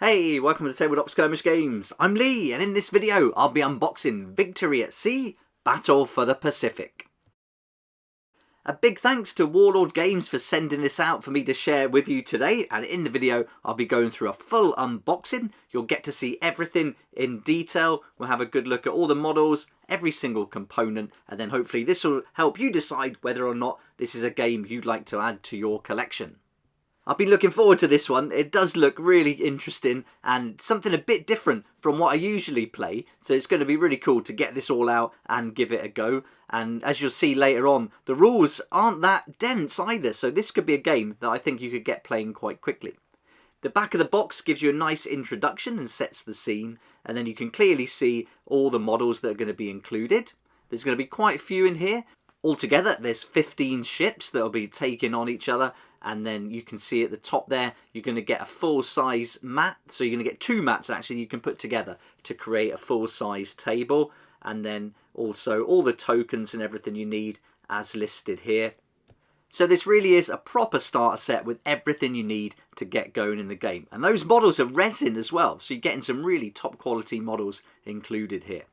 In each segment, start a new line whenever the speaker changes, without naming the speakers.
Hey, welcome to the Tabletop Skirmish Games. I'm Lee, and in this video I'll be unboxing Victory at Sea, Battle for the Pacific. A big thanks to Warlord Games for sending this out for me to share with you today, and in the video I'll be going through a full unboxing. You'll get to see everything in detail. We'll have a good look at all the models, every single component, and then hopefully this will help you decide whether or not this is a game you'd like to add to your collection. I've been looking forward to this one. It does look really interesting and something a bit different from what I usually play. So it's going to be really cool to get this all out and give it a go. And as you'll see later on, the rules aren't that dense either. So this could be a game that I think you could get playing quite quickly. The back of the box gives you a nice introduction and sets the scene. And then you can clearly see all the models that are going to be included. There's going to be quite a few in here. Altogether, there's 15 ships that will be taking on each other. And then you can see at the top there, you're going to get a full-size mat. So you're going to get two mats actually you can put together to create a full-size table. And then also all the tokens and everything you need as listed here. So this really is a proper starter set with everything you need to get going in the game. And those models are resin as well. So you're getting some really top quality models included here.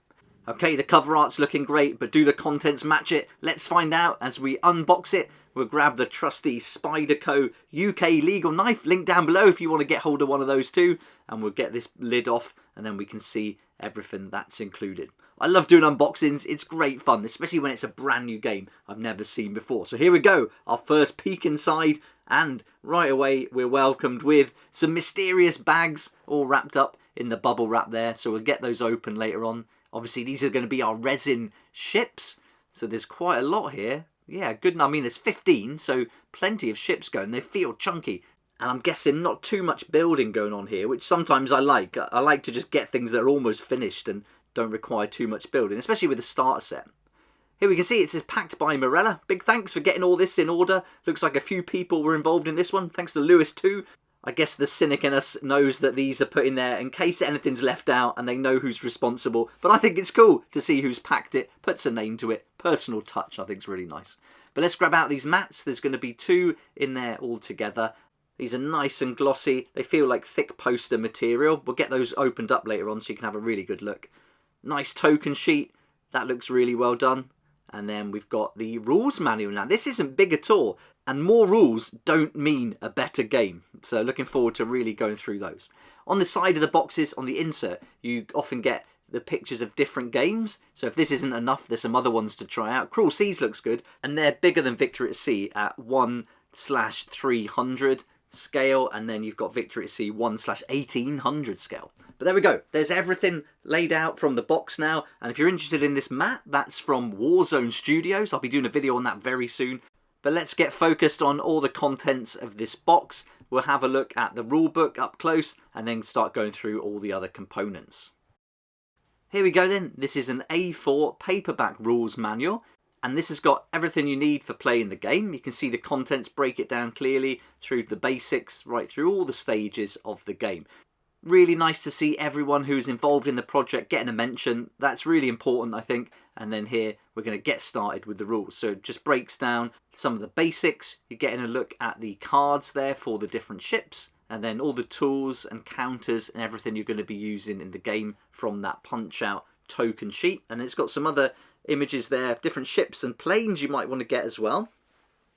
Okay, the cover art's looking great, but do the contents match it? Let's find out as we unbox it. We'll grab the trusty Spyderco UK legal knife, link down below if you want to get hold of one of those too. And we'll get this lid off and then we can see everything that's included. I love doing unboxings, it's great fun, especially when it's a brand new game I've never seen before. So here we go, our first peek inside, and right away we're welcomed with some mysterious bags all wrapped up in the bubble wrap there. So we'll get those open later on. Obviously these are going to be our resin ships, so there's quite a lot here. Yeah, good. I mean, there's 15, so plenty of ships going. They feel chunky. And I'm guessing not too much building going on here, which sometimes I like. I like to just get things that are almost finished and don't require too much building, especially with the starter set. Here we can see it says packed by Morella. Big thanks for getting all this in order. Looks like a few people were involved in this one. Thanks to Lewis too. I guess the cynic in us knows that these are put in there in case anything's left out and they know who's responsible. But I think it's cool to see who's packed it, puts a name to it. Personal touch, I think is really nice. But let's grab out these mats. There's going to be two in there all together. These are nice and glossy. They feel like thick poster material. We'll get those opened up later on so you can have a really good look. Nice token sheet. That looks really well done. And then we've got the rules manual. Now, this isn't big at all. And more rules don't mean a better game. So looking forward to really going through those. On the side of the boxes, on the insert, you often get the pictures of different games. So if this isn't enough, there's some other ones to try out. Cruel Seas looks good. And they're bigger than Victory at Sea at 1/300 scale. And then you've got Victory at Sea 1/1800 scale. But there we go. There's everything laid out from the box now. And if you're interested in this mat, that's from Warzone Studios. I'll be doing a video on that very soon. But let's get focused on all the contents of this box. We'll have a look at the rulebook up close and then start going through all the other components. Here we go then. This is an A4 paperback rules manual. And this has got everything you need for playing the game. You can see the contents break it down clearly through the basics, right through all the stages of the game. Really nice to see everyone who's involved in the project getting a mention. That's really important, I think. And then here we're going to get started with the rules. So it just breaks down some of the basics. You're getting a look at the cards there for the different ships. And then all the tools and counters and everything you're going to be using in the game from that punch out token sheet. And it's got some other images there of different ships and planes you might want to get as well.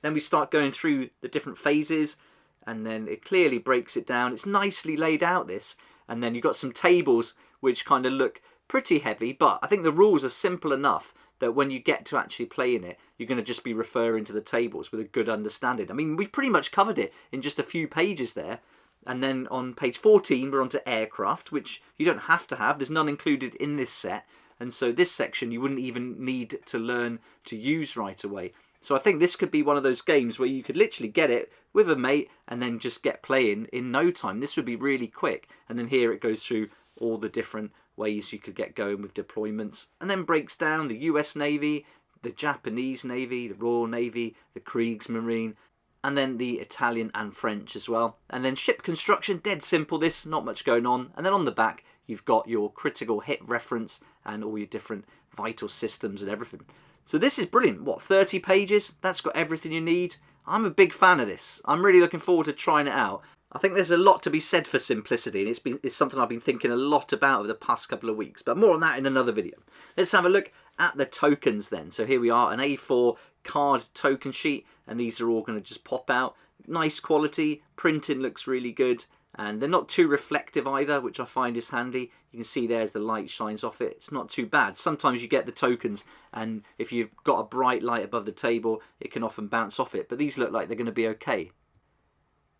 Then we start going through the different phases. And then it clearly breaks it down. It's nicely laid out, this. And then you've got some tables which kind of look pretty heavy, but I think the rules are simple enough that when you get to actually playing it, you're going to just be referring to the tables with a good understanding. I mean, we've pretty much covered it in just a few pages there. And then on page 14, we're on to aircraft, which you don't have to have. There's none included in this set. And so this section you wouldn't even need to learn to use right away. So I think this could be one of those games where you could literally get it with a mate and then just get playing in no time. This would be really quick. And then here it goes through all the different ways you could get going with deployments. And then breaks down the US Navy, the Japanese Navy, the Royal Navy, the Kriegsmarine, and then the Italian and French as well. And then ship construction, dead simple this, not much going on. And then on the back, you've got your critical hit reference and all your different vital systems and everything. So this is brilliant. What, 30 pages? That's got everything you need. I'm a big fan of this. I'm really looking forward to trying it out. I think there's a lot to be said for simplicity, and it's something I've been thinking a lot about over the past couple of weeks, but more on that in another video. Let's have a look at the tokens then. So here we are, an A4 card token sheet, and these are all going to just pop out. Nice quality, printing looks really good, and they're not too reflective either, which I find is handy. You can see there as the light shines off it, it's not too bad. Sometimes you get the tokens, and if you've got a bright light above the table, it can often bounce off it, but these look like they're going to be okay.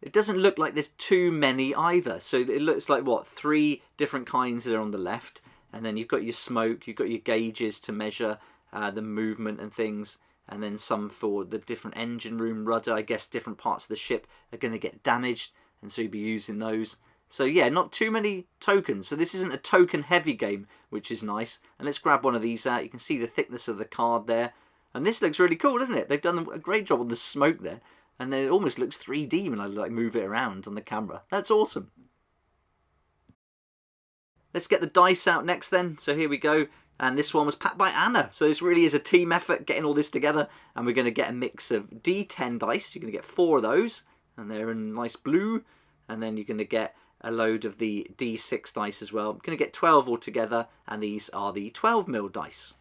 It doesn't look like there's too many either. So it looks like, what, 3 different kinds that are on the left. And then you've got your smoke, you've got your gauges to measure the movement and things. And then some for the different engine room, rudder. I guess different parts of the ship are going to get damaged. And so you'll be using those. So yeah, not too many tokens. So this isn't a token heavy game, which is nice. And let's grab one of these out. You can see the thickness of the card there. And this looks really cool, doesn't it? They've done a great job on the smoke there. And then it almost looks 3D when I like move it around on the camera. That's awesome. Let's get the dice out next then. So here we go. And this one was packed by Anna. So this really is a team effort getting all this together. And we're going to get a mix of D10 dice. You're going to get 4 of those. And they're in nice blue. And then you're going to get a load of the D6 dice as well. I'm going to get 12 altogether. And these are the 12mm dice.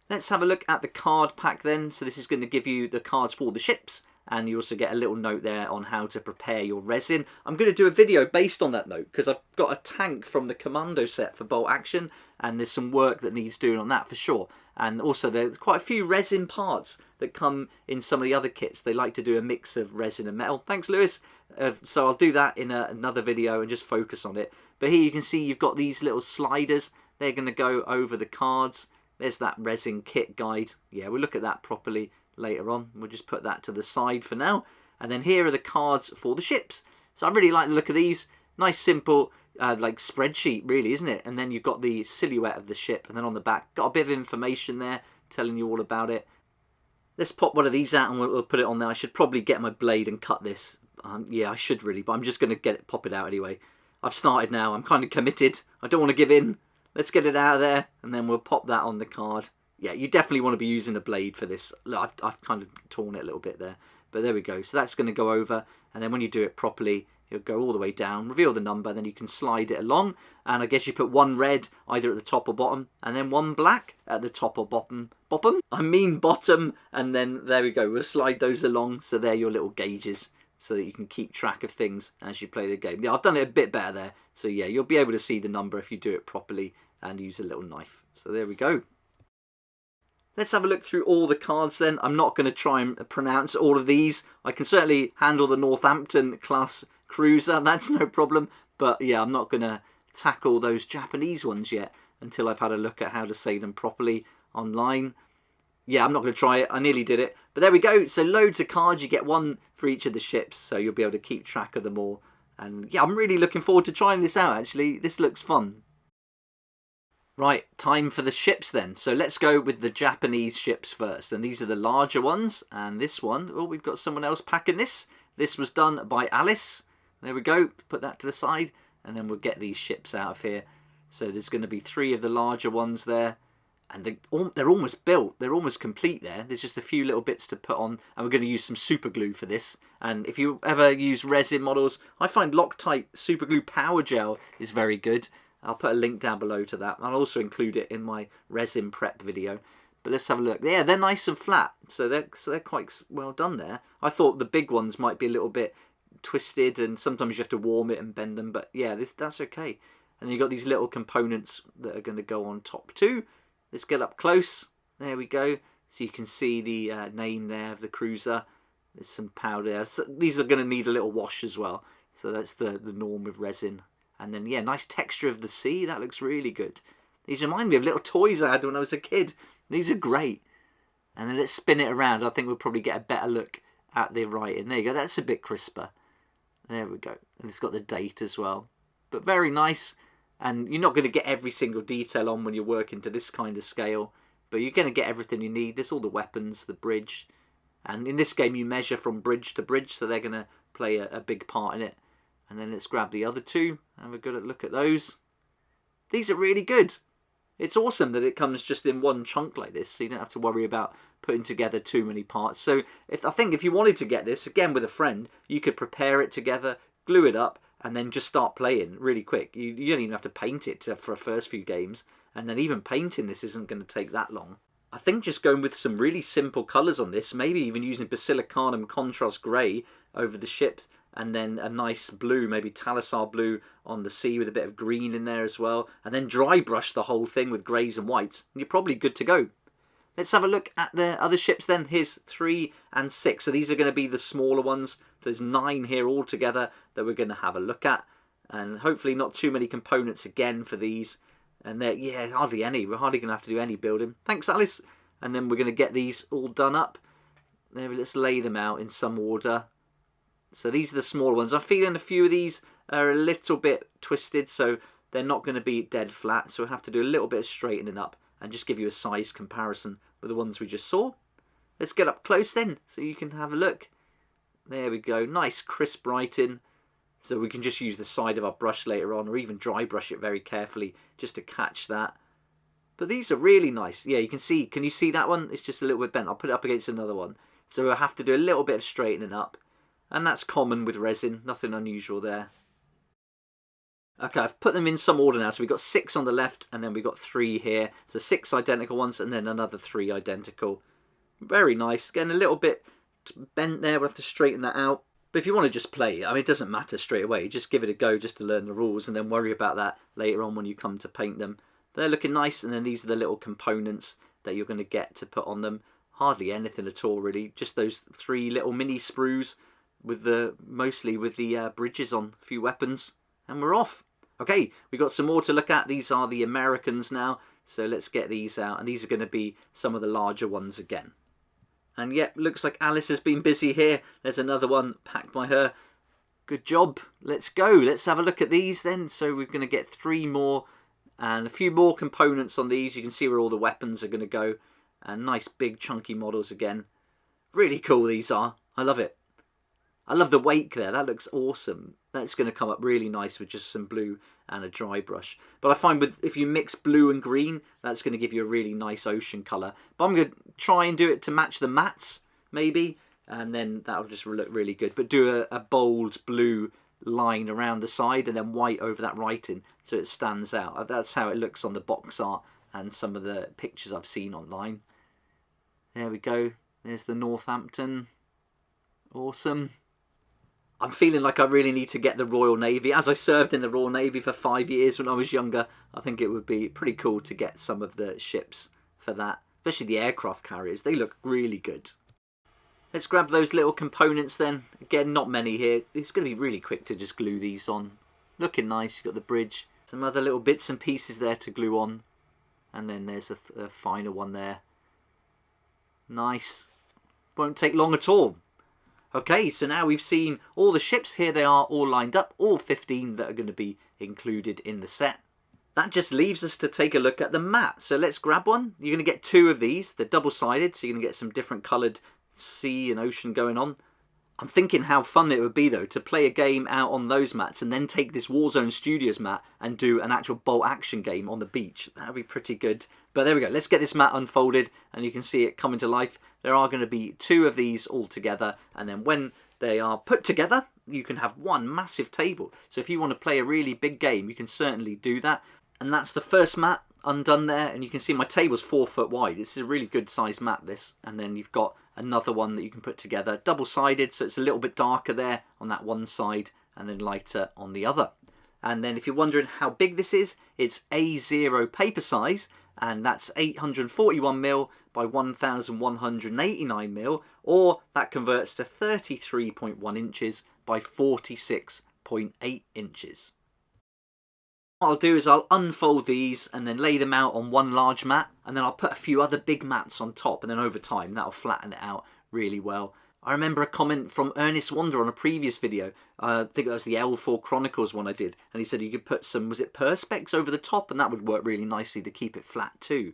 Let's have a look at the card pack then. So this is going to give you the cards for the ships, and you also get a little note there on how to prepare your resin. I'm going to do a video based on that note because I've got a tank from the commando set for bolt action, and there's some work that needs doing on that for sure. And also there's quite a few resin parts that come in some of the other kits. They like to do a mix of resin and metal. Thanks, Lewis. So I'll do that in another video and just focus on it. But here you can see you've got these little sliders. They're going to go over the cards. There's that resin kit guide. Yeah, we'll look at that properly later on. We'll just put that to the side for now. And then here are the cards for the ships. So I really like the look of these. Nice, simple, like spreadsheet, really, isn't it? And then you've got the silhouette of the ship. And then on the back, got a bit of information there telling you all about it. Let's pop one of these out and we'll put it on there. I should probably get my blade and cut this. Yeah, I should really, but I'm just going to pop it out anyway. I've started now. I'm kind of committed. I don't want to give in. Let's get it out of there, and then we'll pop that on the card. Yeah, you definitely want to be using a blade for this. Look, I've kind of torn it a little bit there. But there we go. So that's going to go over, and then when you do it properly, it'll go all the way down, reveal the number, then you can slide it along. And I guess you put 1 red either at the top or bottom, and then 1 black at the top or bottom. Bottom? And then there we go. We'll slide those along, so they're your little gauges, so that you can keep track of things as you play the game. Yeah, I've done it a bit better there. So yeah, you'll be able to see the number if you do it properly and use a little knife. So there we go. Let's have a look through all the cards then. I'm not going to try and pronounce all of these. I can certainly handle the Northampton class cruiser, that's no problem. But yeah, I'm not going to tackle those Japanese ones yet until I've had a look at how to say them properly online. Yeah, I'm not going to try it. I nearly did it. But there we go. So loads of cards. You get 1 for each of the ships, so you'll be able to keep track of them all. And yeah, I'm really looking forward to trying this out, actually. This looks fun. Right, time for the ships then. So let's go with the Japanese ships first. And these are the larger ones. And this one, oh, we've got someone else packing this. This was done by Alice. There we go. Put that to the side. And then we'll get these ships out of here. So there's going to be 3 of the larger ones there. And they're almost built. They're almost complete there. There's just a few little bits to put on. And we're going to use some super glue for this. And if you ever use resin models, I find Loctite super glue power gel is very good. I'll put a link down below to that. I'll also include it in my resin prep video. But let's have a look. Yeah, they're nice and flat. So they're quite well done there. I thought the big ones might be a little bit twisted. And sometimes you have to warm it and bend them. But yeah, that's okay. And you've got these little components that are going to go on top too. Let's get up close. There we go. So you can see the name there of the cruiser. There's some powder there. So these are going to need a little wash as well. So that's the norm with resin. And then, yeah, nice texture of the sea. That looks really good. These remind me of little toys I had when I was a kid. These are great. And then let's spin it around. I think we'll probably get a better look at the writing. There you go. That's a bit crisper. There we go. And it's got the date as well. But very nice. And you're not going to get every single detail on when you're working to this kind of scale. But you're going to get everything you need. There's all the weapons, the bridge. And in this game, you measure from bridge to bridge. So they're going to play a big part in it. And then let's grab the other 2. Have a good look at those. These are really good. It's awesome that it comes just in one chunk like this, so you don't have to worry about putting together too many parts. So I think if you wanted to get this, again with a friend, you could prepare it together, glue it up, and then just start playing really quick. You don't even have to paint it for a first few games, and then even painting this isn't going to take that long. I think just going with some really simple colours on this, maybe even using Basilicanum Contrast Grey over the ships, and then a nice blue, maybe Thalasar blue on the sea with a bit of green in there as well, and then dry brush the whole thing with greys and whites, and you're probably good to go. Let's have a look at the other ships then. Here's 3 and 6. So these are going to be the smaller ones. There's 9 here altogether that we're going to have a look at. And hopefully not too many components again for these. And yeah, hardly any. We're hardly going to have to do any building. Thanks, Alice. And then we're going to get these all done up. There, let's lay them out in some order. So these are the smaller ones. I'm feeling a few of these are a little bit twisted, so they're not going to be dead flat. So we'll have to do a little bit of straightening up and just give you a size comparison with the ones we just saw. Let's get up close then, so you can have a look. There we go. Nice crisp writing. So we can just use the side of our brush later on, or even dry brush it very carefully just to catch that. But these are really nice. Yeah, you can see. Can you see that one? It's just a little bit bent. I'll put it up against another one. So we'll have to do a little bit of straightening up. And that's common with resin. Nothing unusual there. Okay, I've put them in some order now. So we've got 6 on the left, and then we've got 3 here. So 6 identical ones, and then another 3 identical. Very nice. Getting a little bit bent there. We'll have to straighten that out. But if you want to just play, I mean, it doesn't matter straight away. Just give it a go just to learn the rules, and then worry about that later on when you come to paint them. They're looking nice, and then these are the little components that you're going to get to put on them. Hardly anything at all, really. Just those 3 little mini sprues with mostly with the bridges on. A few weapons, and we're off. Okay, we've got some more to look at. These are the Americans now, so let's get these out. And these are going to be some of the larger ones again. And yep, looks like Alice has been busy here. There's another one packed by her. Good job. Let's go. Let's have a look at these then. So we're going to get 3 more and a few more components on these. You can see where all the weapons are going to go. And nice big chunky models again. Really cool these are. I love it. I love the wake there. That looks awesome. That's going to come up really nice with just some blue and a dry brush. But I find if you mix blue and green, that's going to give you a really nice ocean colour. But I'm going to try and do it to match the mats, maybe. And then that'll just look really good. But do a bold blue line around the side and then white over that writing so it stands out. That's how it looks on the box art and some of the pictures I've seen online. There we go. There's the Northampton. Awesome. I'm feeling like I really need to get the Royal Navy. As I served in the Royal Navy for 5 years when I was younger, I think it would be pretty cool to get some of the ships for that. Especially the aircraft carriers. They look really good. Let's grab those little components then. Again, not many here. It's going to be really quick to just glue these on. Looking nice. You've got the bridge. Some other little bits and pieces there to glue on. And then there's a finer one there. Nice. Won't take long at all. Okay, so now we've seen all the ships. Here they are all lined up, all 15 that are going to be included in the set. That just leaves us to take a look at the mat. So let's grab one. You're going to get 2 of these. They're double-sided, so you're going to get some different coloured sea and ocean going on. I'm thinking how fun it would be, though, to play a game out on those mats and then take this Warzone Studios mat and do an actual bolt action game on the beach. That would be pretty good. But there we go. Let's get this mat unfolded and you can see it coming to life. There are going to be 2 of these all together, and then when they are put together, you can have one massive table. So if you want to play a really big game, you can certainly do that. And that's the first mat undone there, and you can see my table's 4 foot wide. This is a really good sized mat, this. And then you've got another one that you can put together, double-sided, so it's a little bit darker there on that one side and then lighter on the other. And then if you're wondering how big this is, it's A0 paper size, and that's 841mm by 1189mm, or that converts to 33.1 inches by 46.8 inches. What I'll do is I'll unfold these and then lay them out on one large mat, and then I'll put a few other big mats on top, and then over time that'll flatten it out really well. I remember a comment from Ernest Wander on a previous video. I think it was the L4 Chronicles one I did, and he said you could put some, was it Perspex over the top, and that would work really nicely to keep it flat too.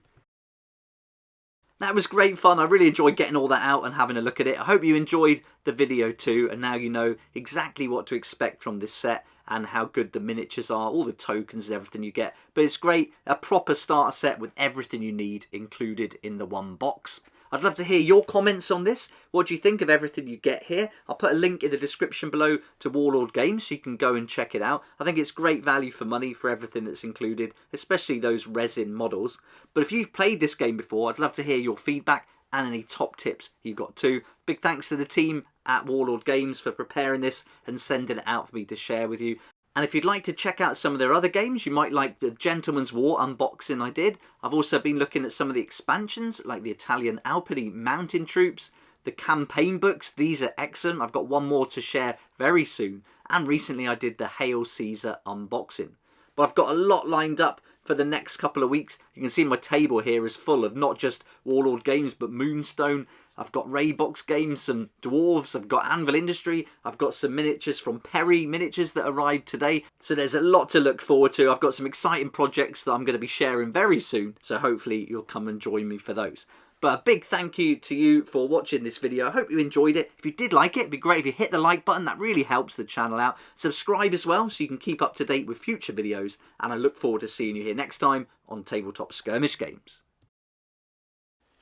That was great fun. I really enjoyed getting all that out and having a look at it. I hope you enjoyed the video too, and now you know exactly what to expect from this set and how good the miniatures are, all the tokens and everything you get. But it's great, a proper starter set with everything you need included in the one box. I'd love to hear your comments on this. What do you think of everything you get here? I'll put a link in the description below to Warlord Games so you can go and check it out. I think it's great value for money for everything that's included, especially those resin models. But if you've played this game before, I'd love to hear your feedback and any top tips you've got too. Big thanks to the team at Warlord Games for preparing this and sending it out for me to share with you. And if you'd like to check out some of their other games, you might like the Gentleman's War unboxing I did. I've also been looking at some of the expansions, like the Italian Alpini Mountain Troops, the campaign books. These are excellent. I've got one more to share very soon. And recently I did the Hail Caesar unboxing. But I've got a lot lined up for the next couple of weeks. You can see my table here is full of not just Warlord games, but Moonstone. I've got Raybox games, some Dwarves, I've got Anvil Industry, I've got some miniatures from Perry Miniatures that arrived today. So there's a lot to look forward to. I've got some exciting projects that I'm going to be sharing very soon. So hopefully you'll come and join me for those. But a big thank you to you for watching this video. I hope you enjoyed it. If you did like it, it'd be great if you hit the like button. That really helps the channel out. Subscribe as well so you can keep up to date with future videos. And I look forward to seeing you here next time on Tabletop Skirmish Games.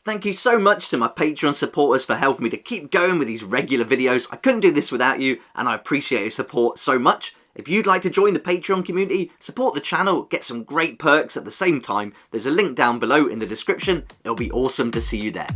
Thank you so much to my Patreon supporters for helping me to keep going with these regular videos. I couldn't do this without you, and I appreciate your support so much. If you'd like to join the Patreon community, support the channel, get some great perks at the same time, there's a link down below in the description. It'll be awesome to see you there.